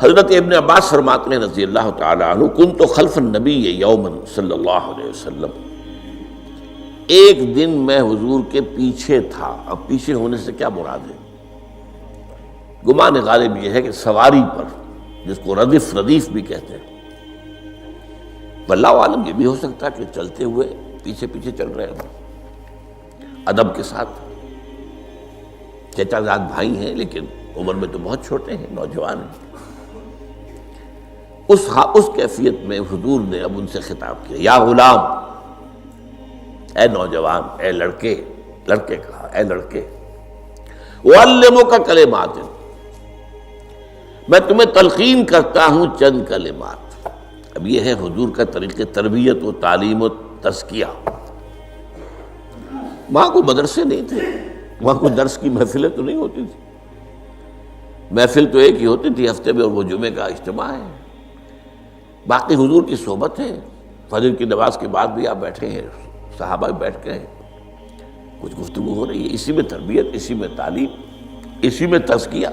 حضرت ابن عباس فرماتے ہیں رضی اللہ تعالی عنہ، کنت خلف النبی یوما صلی اللہ علیہ وسلم، ایک دن میں حضور کے پیچھے تھا۔ اب پیچھے ہونے سے کیا مراد ہے؟ گمان غالب یہ ہے کہ سواری پر، جس کو ردیف بھی کہتے ہیں، واللہ عالم یہ بھی ہو سکتا ہے کہ چلتے ہوئے پیچھے پیچھے چل رہے ہیں ادب کے ساتھ۔ چچا زاد بھائی ہیں لیکن عمر میں تو بہت چھوٹے ہیں، نوجوان ہیں۔ اس کیفیت میں حضور نے اب ان سے خطاب کیا، یا غلام، اے نوجوان، اے لڑکے کہا، اے لڑکے، اعلمک کلمات، میں تمہیں تلقین کرتا ہوں چند کلمات۔ اب یہ ہے حضور کا طریقہ تربیت و تعلیم و تزکیہ۔ وہاں کوئی مدرسے نہیں تھے، وہاں کوئی درس کی محفلیں تو نہیں ہوتی تھی، محفل تو ایک ہی ہوتی تھی ہفتے میں، اور وہ جمعے کا اجتماع ہے۔ باقی حضور کی صحبت ہے، فجر کی نماز کے بعد بھی آپ بیٹھے ہیں، صحابہ بھی بیٹھ گئے ہیں، کچھ گفتگو ہو رہی ہے، اسی میں تربیت، اسی میں تعلیم، اسی میں تزکیہ۔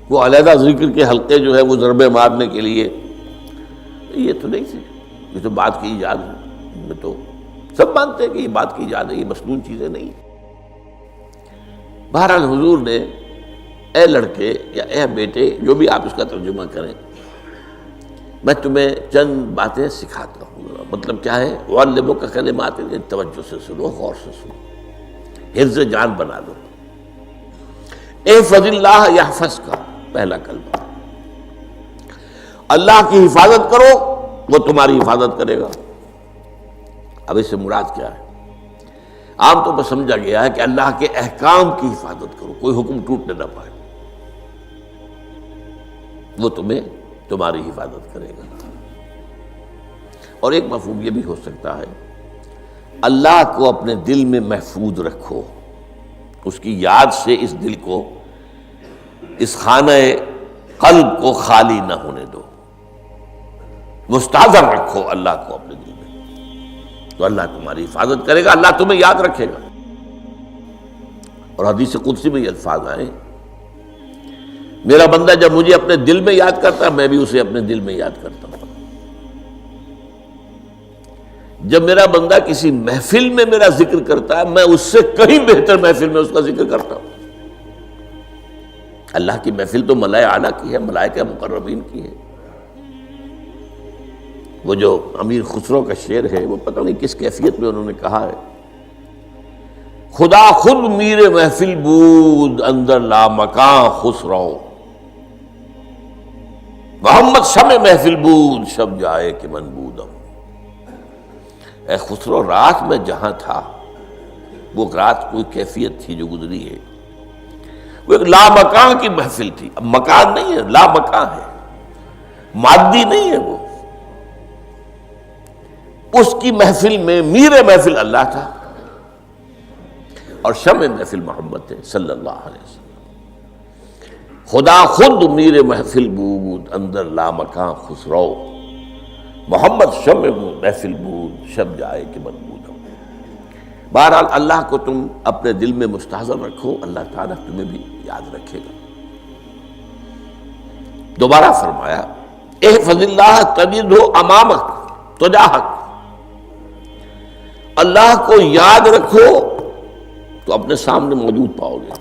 وہ علیحدہ ذکر کے حلقے جو ہے وہ ضربے مارنے کے لیے، یہ تو نہیں تھے، یہ تو بات کی ایجاد میں تو سب مانتے ہیں کہ یہ بات کی ایجاد ہے، یہ مسنون چیزیں نہیں۔ بہرحال حضور نے اے لڑکے یا اے بیٹے، جو بھی آپ اس کا ترجمہ کریں، میں تمہیں چند باتیں سکھاتا ہوں۔ مطلب کیا ہے؟ وَعَلِّمُكَ كَلِمَاتٍ، توجہ سے سنو، غور سے سنو، حفظ جان بنا لو۔ احفظ اللہ یحفظک، پہلا کلمہ، اللہ کی حفاظت کرو وہ تمہاری حفاظت کرے گا۔ اب اس سے مراد کیا ہے؟ عام طور پر سمجھا گیا ہے کہ اللہ کے احکام کی حفاظت کرو، کوئی حکم ٹوٹنے نہ پائے، وہ تمہاری حفاظت کرے گا۔ اور ایک مفہوم یہ بھی ہو سکتا ہے، اللہ کو اپنے دل میں محفوظ رکھو، اس کی یاد سے اس دل کو، اس خانہ قلب کو خالی نہ ہونے دو، مستحضر رکھو اللہ کو اپنے دل میں، تو اللہ تمہاری حفاظت کرے گا، اللہ تمہیں یاد رکھے گا۔ اور حدیث قدسی میں یہ الفاظ آئے، میرا بندہ جب مجھے اپنے دل میں یاد کرتا ہے، میں بھی اسے اپنے دل میں یاد کرتا ہوں۔ جب میرا بندہ کسی محفل میں میرا ذکر کرتا ہے، میں اس سے کہیں بہتر محفل میں اس کا ذکر کرتا ہوں۔ اللہ کی محفل تو ملائے اعلیٰ کی ہے، ملائکہ مقربین کی ہے۔ وہ جو امیر خسرو کا شعر ہے، وہ پتہ نہیں کس کیفیت میں انہوں نے کہا ہے، خدا خود میر محفل بود اندر لامکاں خسرو، محمد شمع محفل بود شب جائے کہ من بودم۔ اے خسرو، رات میں جہاں تھا، وہ رات کوئی کیفیت تھی جو گزری ہے، وہ ایک لامکان کی محفل تھی۔ اب مکان نہیں ہے، لامکان ہے، مادی نہیں ہے وہ۔ اس کی محفل میں میر محفل اللہ تھا اور شمع محفل محمد تھے صلی اللہ علیہ وسلم۔ خدا خود میر محفل بود اندر لامکان خسرو، محمد شمع محفل بود شب جائے کہ من بودم۔ بہرحال اللہ کو تم اپنے دل میں مستحضر رکھو، اللہ تعالیٰ تمہیں بھی یاد رکھے گا۔ دوبارہ فرمایا، احفظ اللہ تجدہ امامک تجاہک، اللہ کو یاد رکھو تو اپنے سامنے موجود پاؤ گے،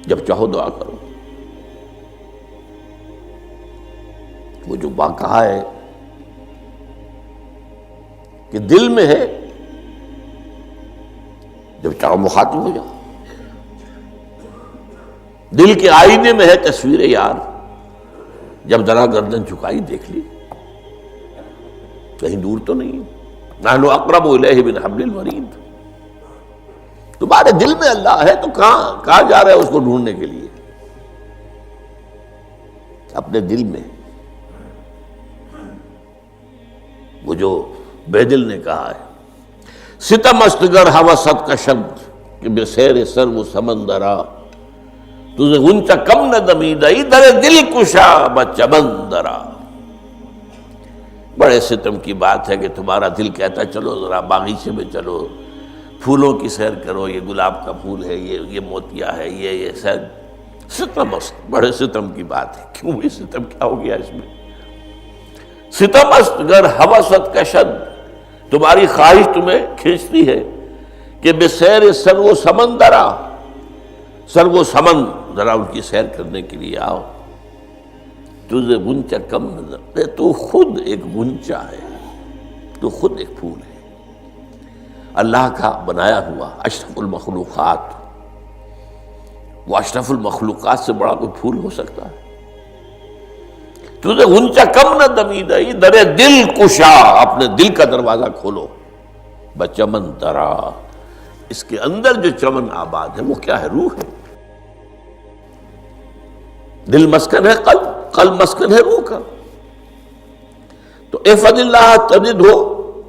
جب چاہو دعا کرو۔ وہ جو بات کہا ہے کہ دل میں ہے، جب چاہو مخاطب ہو جاؤ۔ دل کے آئینے میں ہے تصویر یار، جب ذرا گردن جھکائی دیکھ لی، کہیں دور تو نہیں، نحن اقرب الیہ من حبل الورید۔ تمہارے دل میں اللہ ہے تو کہاں جا رہے ہو اس کو ڈھونڈنے کے لیے؟ اپنے دل میں۔ وہ جو بے دل نے کہا ہے، ستم استگر ہوست کا شبد کہ بے سیر سر وہ سمندرا، تجھے غنچہ کم نہ دمیدہ در دل کشا بچمندرا۔ بڑے ستم کی بات ہے کہ تمہارا دل کہتا ہے چلو ذرا باغیچے میں چلو، پھولوں کی سیر کرو، یہ گلاب کا پھول ہے، یہ موتیا ہے، یہ سیر، ستم است، بڑے ستم کی بات ہے، کیوں یہ ستم، کیا ہو گیا اس میں؟ ستم است گر ہوست کشد، تمہاری خواہش تمہیں کھینچتی ہے کہ بے سیر سر و سمندرا، سر و سمن ذرا ان کی سیر کرنے کے لیے آؤ، تجھے غنچہ کم نظر، تو خود ایک غنچہ ہے، تو خود ایک پھول ہے، اللہ کا بنایا ہوا اشرف المخلوقات، وہ اشرف المخلوقات سے بڑا کوئی پھول ہو سکتا ہے؟ تجھے غنچہ کم نہ دمیدہی، در دل کشا، اپنے دل کا دروازہ کھولو، بچمن درا، اس کے اندر جو چمن آباد ہے وہ کیا ہے؟ روح ہے، دل مسکن ہے قلب، قلب مسکن ہے روح کا۔ تو احفظ اللہ تجدہ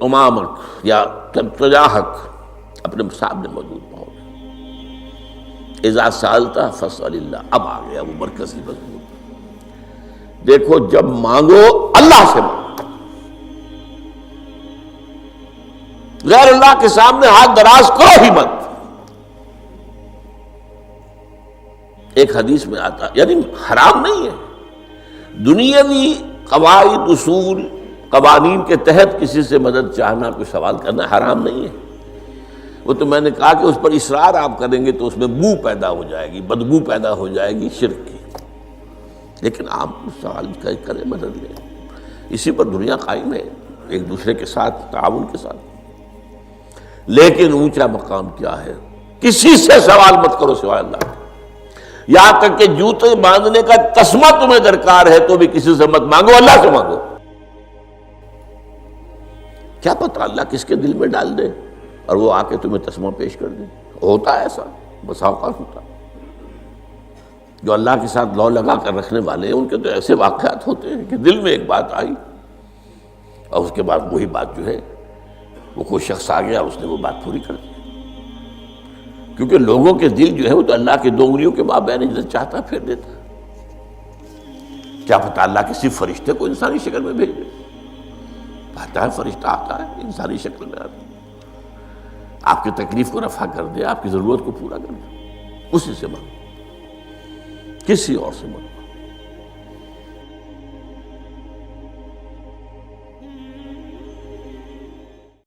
امامک، یا تجاہک، اپنے سامنے موجود پاؤ۔ اذا سالتا فاسأل اللہ، اب آ گیا وہ مرکزی مضمون۔ دیکھو جب مانگو اللہ سے مانگو، غیر اللہ کے سامنے ہاتھ دراز کرو ہی مت۔ ایک حدیث میں آتا، یعنی حرام نہیں ہے، دنیاوی قواعد اصول قوانین کے تحت کسی سے مدد چاہنا، کوئی سوال کرنا حرام نہیں ہے۔ وہ تو میں نے کہا کہ اس پر اصرار آپ کریں گے تو اس میں بو پیدا ہو جائے گی، بدبو پیدا ہو جائے گی شرک کی، لیکن آپ سوال کریں، مدد لیں، اسی پر دنیا قائم ہے، ایک دوسرے کے ساتھ تعاون کے ساتھ۔ لیکن اونچا مقام کیا ہے؟ کسی سے سوال مت کرو سوائے اللہ کے، یہاں تک کہ جوتے باندھنے کا تسمہ تمہیں درکار ہے تو بھی کسی سے مت مانگو، اللہ سے مانگو۔ کیا پتہ اللہ کس کے دل میں ڈال دے اور وہ آ کے تمہیں تسمہ پیش کر دے، ہوتا ہے ایسا، بسا اوقات ہوتا ہے۔ جو اللہ کے ساتھ لو لگا کر رکھنے والے ہیں ان کے تو ایسے واقعات ہوتے ہیں کہ دل میں ایک بات آئی اور اس کے بعد وہی بات جو ہے وہ کوئی شخص آ گیا، اس نے وہ بات پوری کر دی، کیونکہ لوگوں کے دل جو ہے وہ تو اللہ کے دو انگلیوں کے مابین جسے چاہتا پھیر دیتا۔ کیا پتہ اللہ کسی فرشتے کو انسانی شکل میں بھیج دے، آتا ہے فرشتہ، آتا ہے انسانی شکل میں، آتا ہے آپ کی تکلیف کو رفع کر دے، آپ کی ضرورت کو پورا کر دے، اسی سے مانگو، کسی اور سے مانگو۔